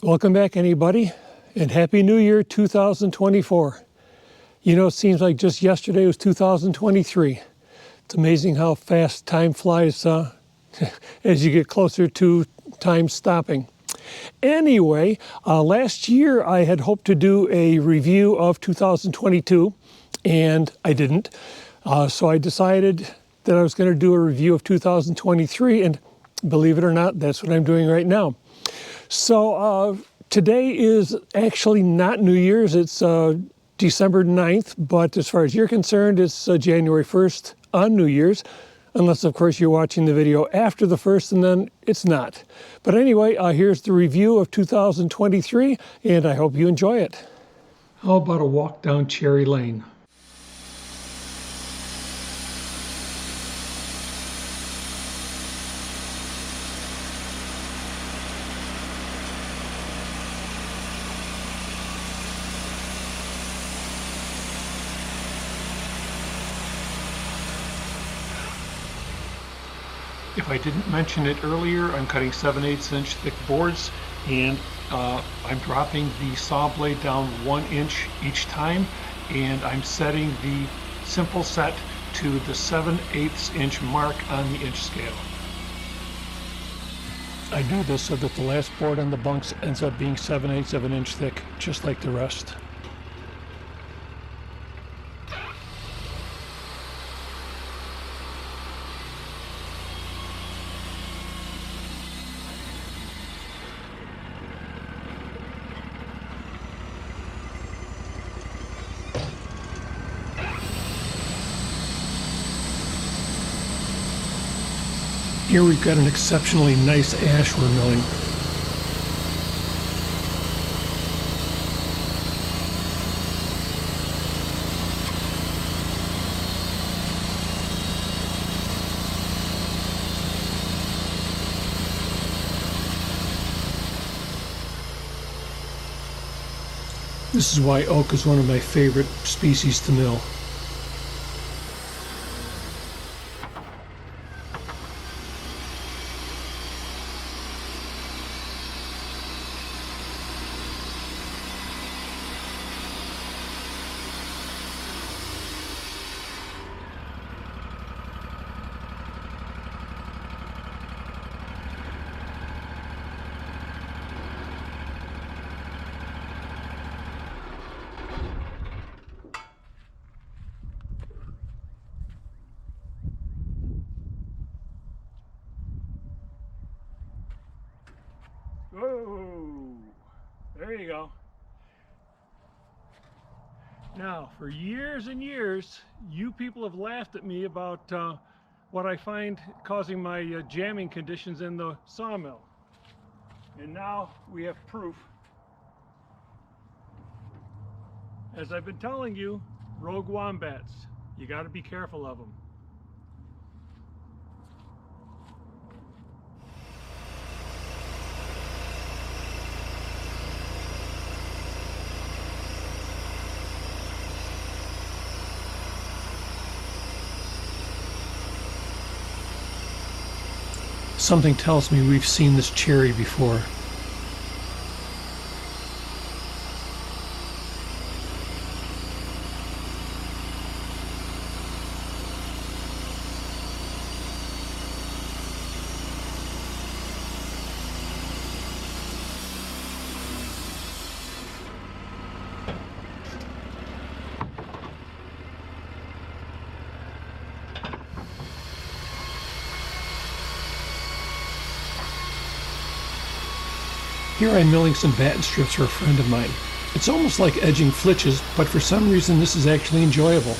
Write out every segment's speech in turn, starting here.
Welcome back, anybody, and Happy New Year 2024. You know, it seems like just yesterday was 2023. It's amazing how fast time flies as you get closer to time stopping. Anyway, last year I had hoped to do a review of 2022, and I didn't. So I decided that I was going to do a review of 2023, and believe it or not, that's what I'm doing right now. So today is actually not New Year's, it's December 9th, but as far as you're concerned, it's January 1st on New Year's, unless of course you're watching the video after the 1st, and then it's not. But anyway, here's the review of 2023, and I hope you enjoy it. How about a walk down Cherry Lane? If I didn't mention it earlier, I'm cutting 7/8 inch thick boards, and I'm dropping the saw blade down 1 inch each time, and I'm setting the simple set to the 7/8 inch mark on the inch scale. I do this so that the last board on the bunks ends up being 7/8 of an inch thick, just like the rest. Here we've got an exceptionally nice ash we're milling. This is why oak is one of my favorite species to mill. Whoa, there you go. Now, for years and years, you people have laughed at me about what I find causing my jamming conditions in the sawmill. And now we have proof. As I've been telling you, rogue wombats, you got to be careful of them. Something tells me we've seen this cherry before. Here I'm milling some batten strips for a friend of mine. It's almost like edging flitches, but for some reason this is actually enjoyable.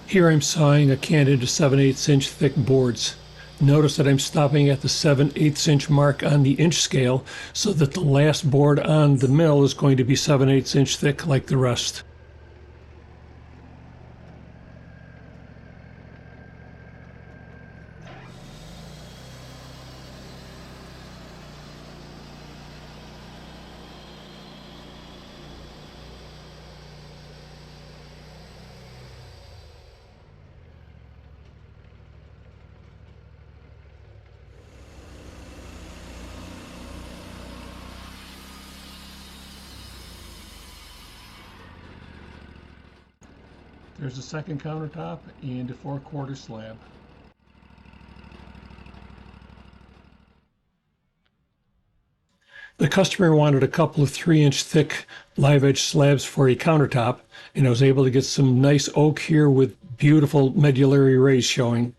Here I'm sawing a can into 7/8 inch thick boards. Notice that I'm stopping at the 7/8 inch mark on the inch scale so that the last board on the mill is going to be 7/8 inch thick like the rest. There's a second countertop and a 4/4 slab. The customer wanted a couple of 3-inch thick live edge slabs for a countertop, and I was able to get some nice oak here with beautiful medullary rays showing.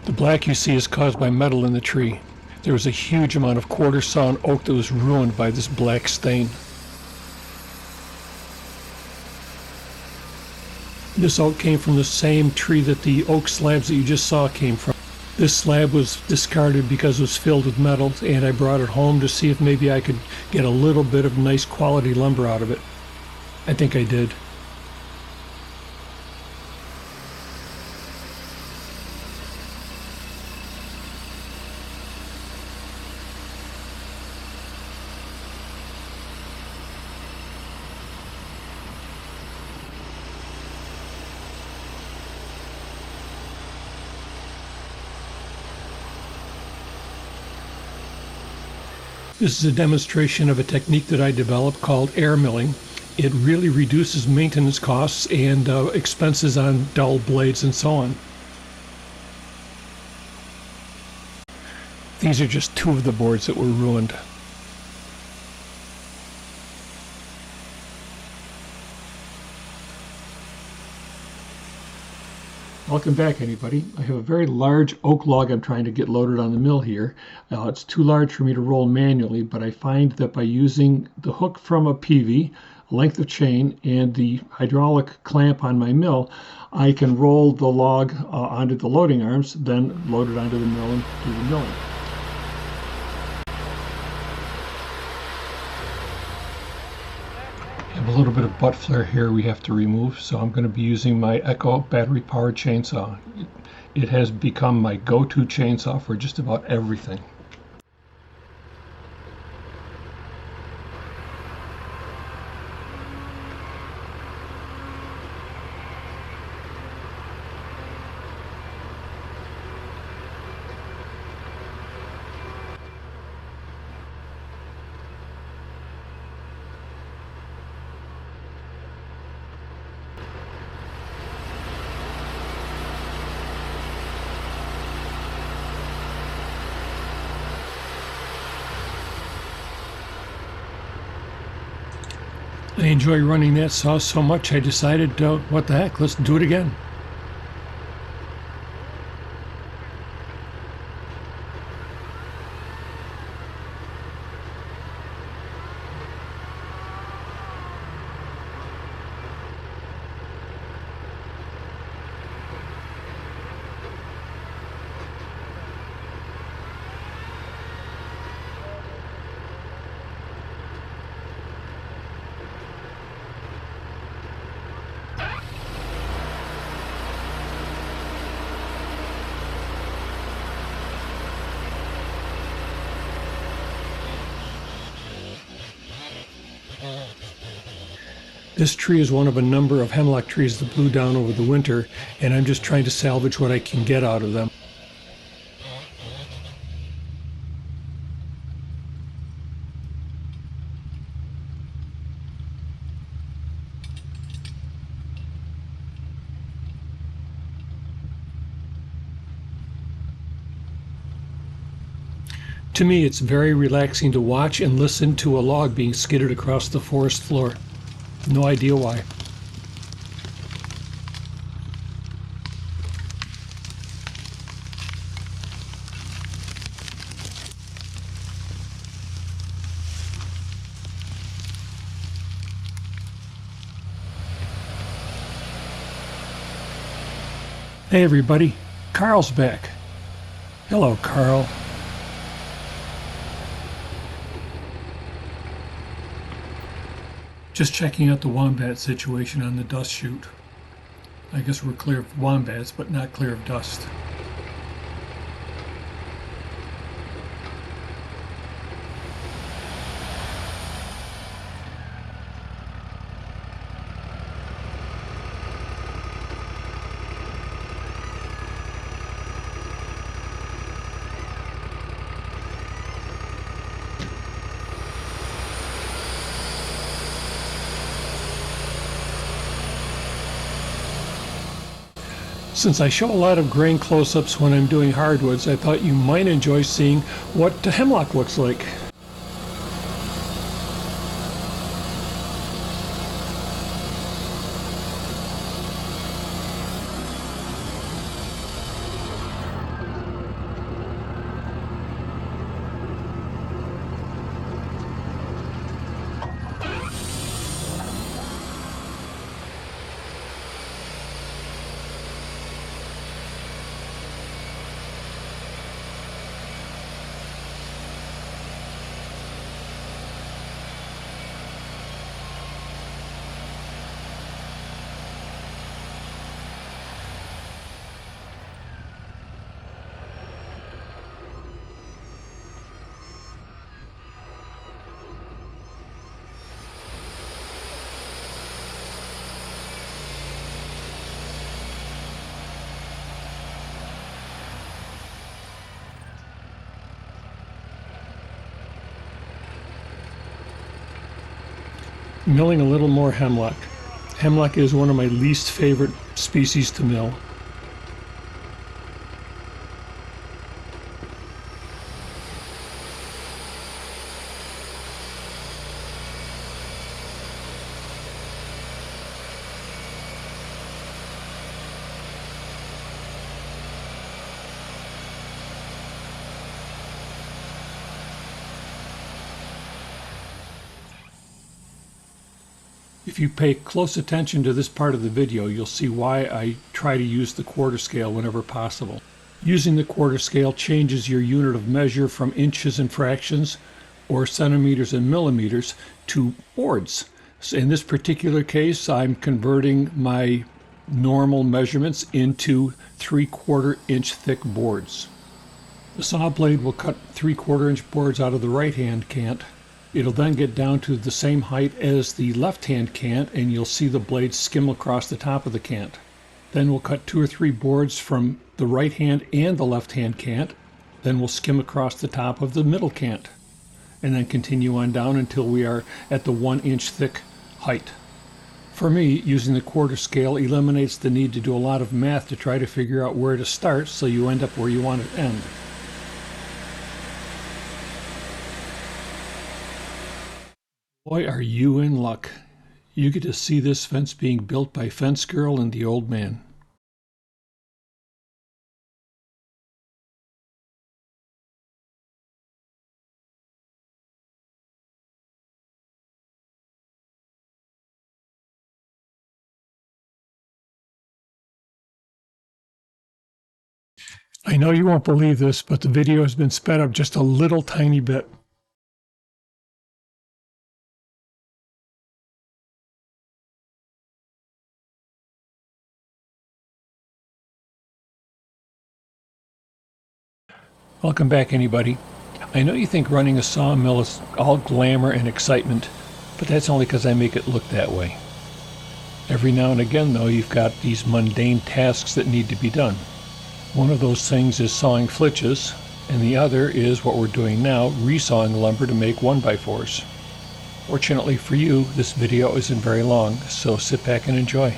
The black you see is caused by metal in the tree. There was a huge amount of quarter sawn oak that was ruined by this black stain. This oak came from the same tree that the oak slabs that you just saw came from. This slab was discarded because it was filled with metal, and I brought it home to see if maybe I could get a little bit of nice quality lumber out of it. I think I did. This is a demonstration of a technique that I developed called air milling. It really reduces maintenance costs and expenses on dull blades and so on. These are just two of the boards that were ruined. Welcome back, anybody. I have a very large oak log I'm trying to get loaded on the mill here. It's too large for me to roll manually, but I find that by using the hook from a PV, a length of chain, and the hydraulic clamp on my mill, I can roll the log onto the loading arms, then load it onto the mill and do the milling. A little bit of butt flare here we have to remove, so I'm going to be using my Echo battery powered chainsaw. It has become my go-to chainsaw for just about everything. I enjoy running that saw so much I decided, what the heck, let's do it again. This tree is one of a number of hemlock trees that blew down over the winter, and I'm just trying to salvage what I can get out of them. To me, it's very relaxing to watch and listen to a log being skidded across the forest floor. No idea why. Hey everybody, Carl's back. Hello, Carl. Just checking out the wombat situation on the dust chute. I guess we're clear of wombats, but not clear of dust. Since I show a lot of grain close-ups when I'm doing hardwoods, I thought you might enjoy seeing what the hemlock looks like. Milling a little more hemlock. Hemlock is one of my least favorite species to mill. If you pay close attention to this part of the video, you'll see why I try to use the quarter scale whenever possible. Using the quarter scale changes your unit of measure from inches and fractions or centimeters and millimeters to boards. So in this particular case, I'm converting my normal measurements into 3/4 inch thick boards. The saw blade will cut 3/4 inch boards out of the right hand cant. It'll then get down to the same height as the left-hand cant, and you'll see the blade skim across the top of the cant. Then we'll cut 2 or 3 boards from the right hand and the left-hand cant. Then we'll skim across the top of the middle cant, and then continue on down until we are at the 1 inch thick height. For me, using the quarter scale eliminates the need to do a lot of math to try to figure out where to start, so you end up where you want to end. Boy, are you in luck. You get to see this fence being built by Fence Girl and the Old Man. I know you won't believe this, but the video has been sped up just a little tiny bit. Welcome back, anybody. I know you think running a sawmill is all glamour and excitement, but that's only because I make it look that way. Every now and again, though, you've got these mundane tasks that need to be done. One of those things is sawing flitches, and the other is what we're doing now, resawing lumber to make 1x4s. Fortunately for you, this video isn't very long, so sit back and enjoy.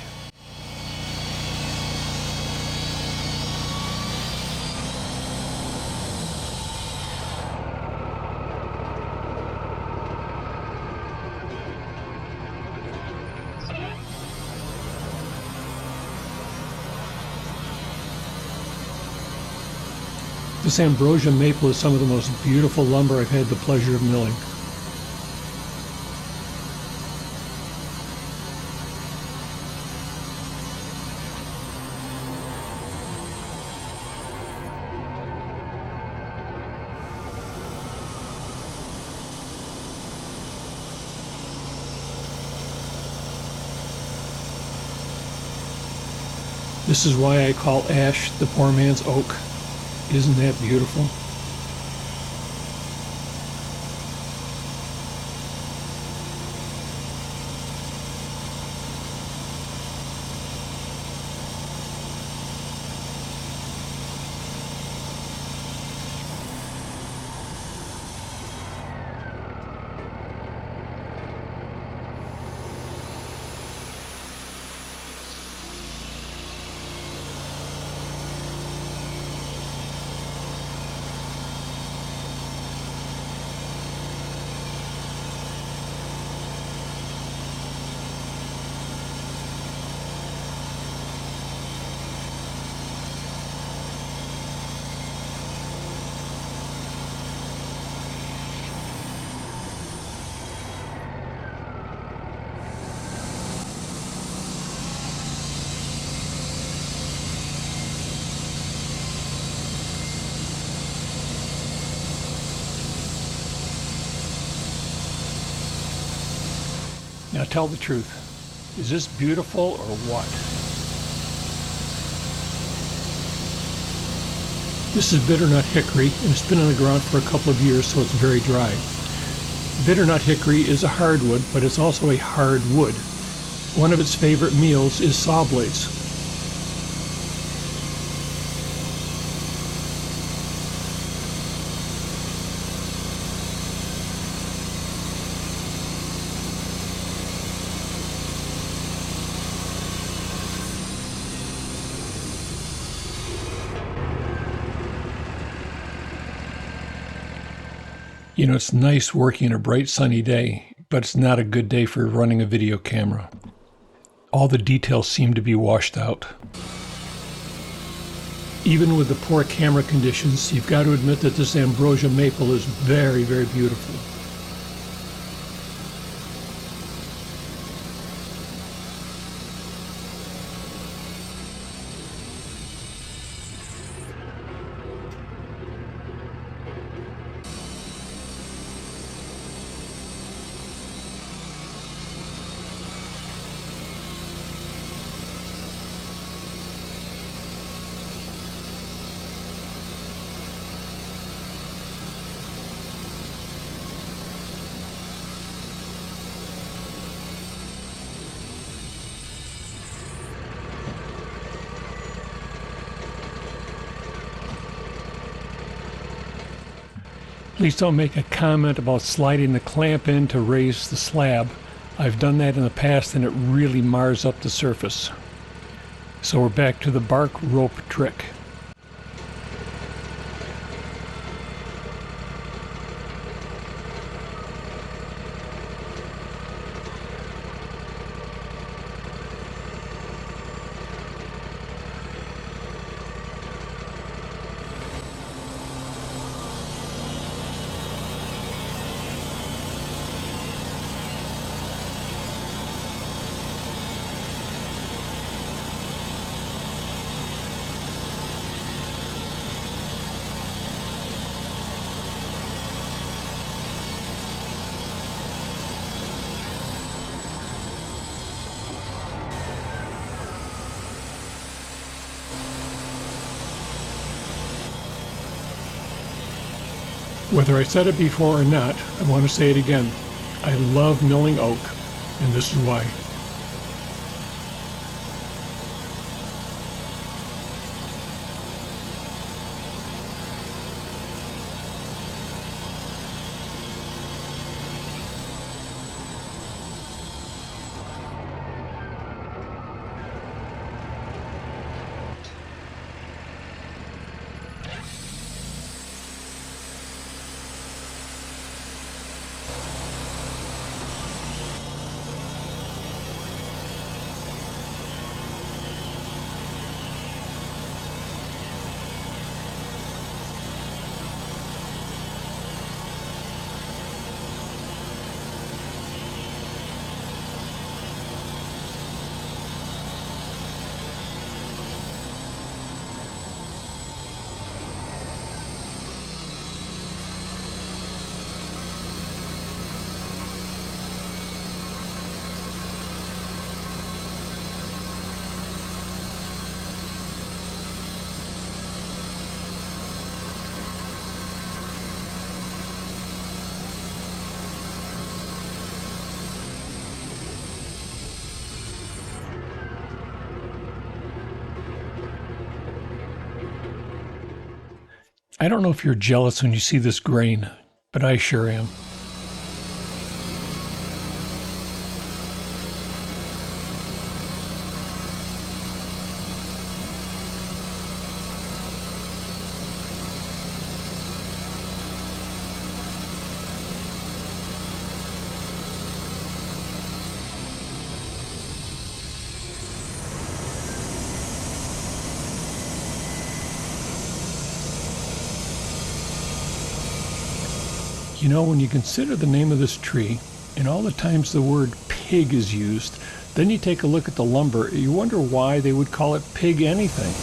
This ambrosia maple is some of the most beautiful lumber I've had the pleasure of milling. This is why I call ash the poor man's oak. Isn't that beautiful? Now tell the truth. Is this beautiful or what? This is bitternut hickory, and it's been on the ground for a couple of years, so it's very dry. Bitternut hickory is a hardwood, but it's also a hard wood. One of its favorite meals is saw blades. You know, it's nice working a bright sunny day, but it's not a good day for running a video camera. All the details seem to be washed out. Even with the poor camera conditions, you've got to admit that this ambrosia maple is very, very beautiful. Please don't make a comment about sliding the clamp in to raise the slab. I've done that in the past and it really mars up the surface. So we're back to the bark rope trick. Whether I said it before or not, I want to say it again. I love milling oak, and this is why. I don't know if you're jealous when you see this grain, but I sure am. You know, when you consider the name of this tree and all the times the word pig is used, then you take a look at the lumber, you wonder why they would call it pig anything.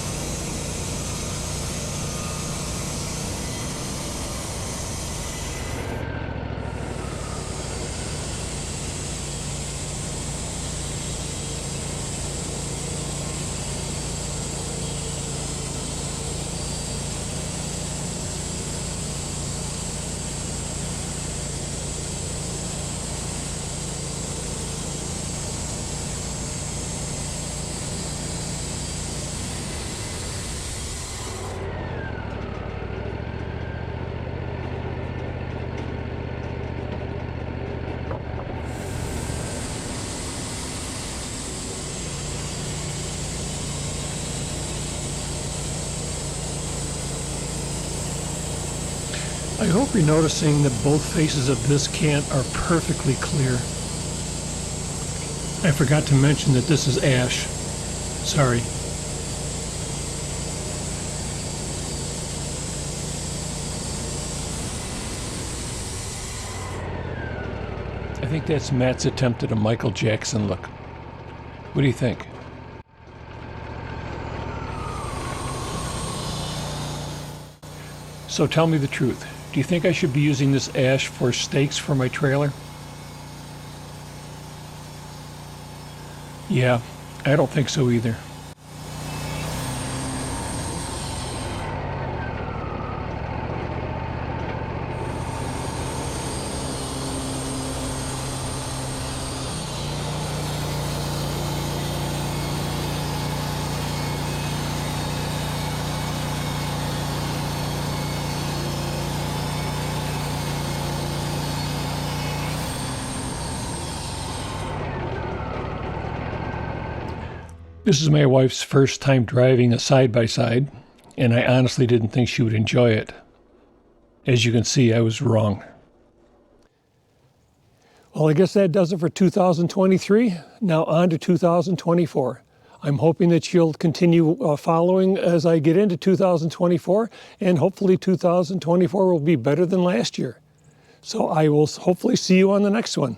I hope you're noticing that both faces of this can are perfectly clear. I forgot to mention that this is ash. Sorry. I think that's Matt's attempt at a Michael Jackson look. What do you think? So tell me the truth. Do you think I should be using this ash for stakes for my trailer? Yeah, I don't think so either. This is my wife's first time driving a side-by-side, and I honestly didn't think she would enjoy it. As you can see, I was wrong. Well, I guess that does it for 2023. Now on to 2024. I'm hoping that you'll continue following as I get into 2024, and hopefully 2024 will be better than last year. So I will hopefully see you on the next one.